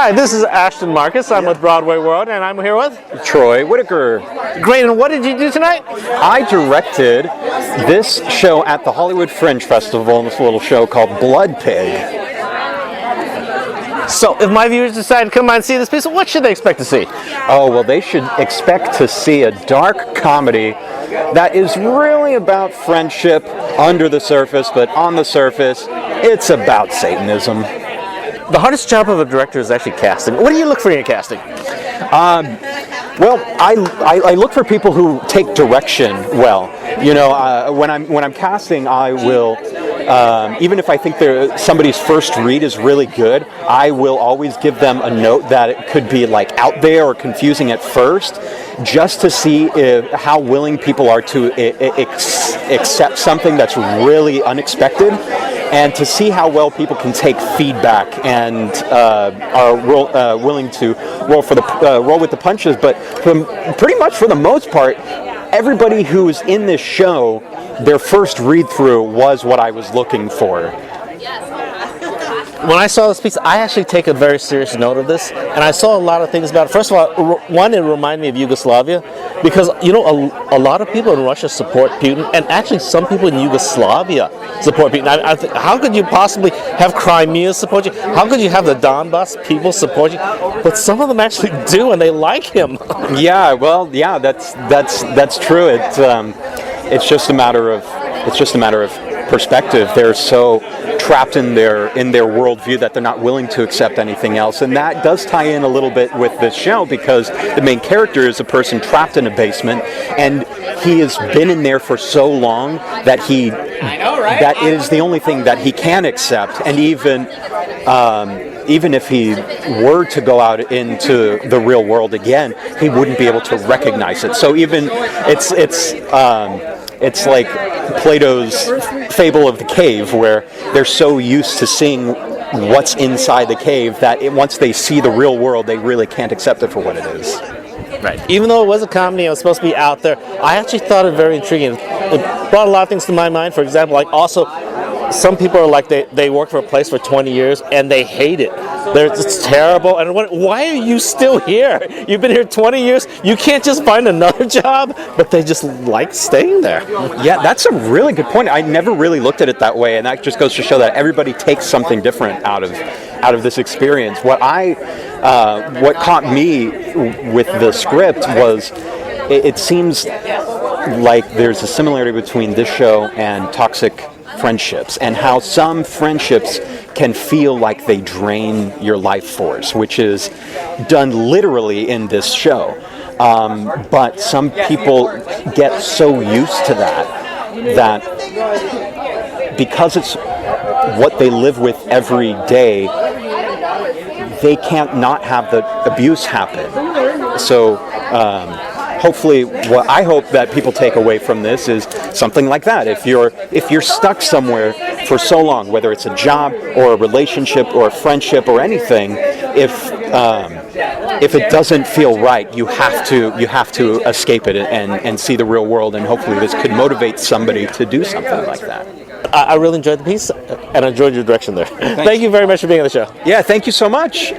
Hi, this is Ashton Marcus. I'm with Broadway World, and I'm here with Troy Whitaker. Great. And what did you do tonight? I directed this show at the Hollywood Fringe Festival, this little show called Blood Pig. So, if my viewers decide to come by and see this piece, what should they expect to see? Oh, well, they should expect to see a dark comedy that is really about friendship under the surface, but on the surface, it's about Satanism. The hardest job of a director is actually casting. What do you look for in your casting? Well, I look for people who take direction well. You know, when I'm casting, I will, even if I think somebody's first read is really good, I will always give them a note that it could be like out there or confusing at first, just to see how willing people are to accept something that's really unexpected, and to see how well people can take feedback and are willing to roll with the punches. But pretty much for the most part, everybody who's in this show, their first read-through was what I was looking for. When I saw this piece, I actually take a very serious note of this, and I saw a lot of things about it. First of all, one, it reminded me of Yugoslavia, because, you know, a lot of people in Russia support Putin, and actually some people in Yugoslavia support Putin. How could you possibly have Crimea support you? How could you have the Donbass people support you? But some of them actually do, and they like him. Yeah, well, yeah, that's true. It's just a matter of perspective. They're so trapped in their worldview that they're not willing to accept anything else, and that does tie in a little bit with this show, because the main character is a person trapped in a basement, and he has been in there for so long that that is the only thing that he can accept, and even if he were to go out into the real world again, he wouldn't be able to recognize it. So even it's like Plato's fable of the cave, where they're so used to seeing what's inside the cave that once they see the real world, they really can't accept it for what it is. Right. Even though it was a comedy, it was supposed to be out there, I actually thought it very intriguing. It brought a lot of things to my mind. For example, like also, some people are like, they work for a place for 20 years and they hate it. It's terrible. And why are you still here? You've been here 20 years. You can't just find another job, but they just like staying there. Yeah, that's a really good point. I never really looked at it that way, and that just goes to show that everybody takes something different out of this experience. What caught me with the script was it seems like there's a similarity between this show and Toxic Friendships, and how some friendships can feel like they drain your life force, which is done literally in this show. But some people get so used to that because it's what they live with every day, they can't not have the abuse happen. So hopefully, what I hope that people take away from this is something like that. If you're stuck somewhere for so long, whether it's a job or a relationship or a friendship or anything, if it doesn't feel right, you have to escape it and see the real world. And hopefully, this could motivate somebody to do something like that. I really enjoyed the piece, and I enjoyed your direction there. Thank you very much for being on the show. Yeah, thank you so much.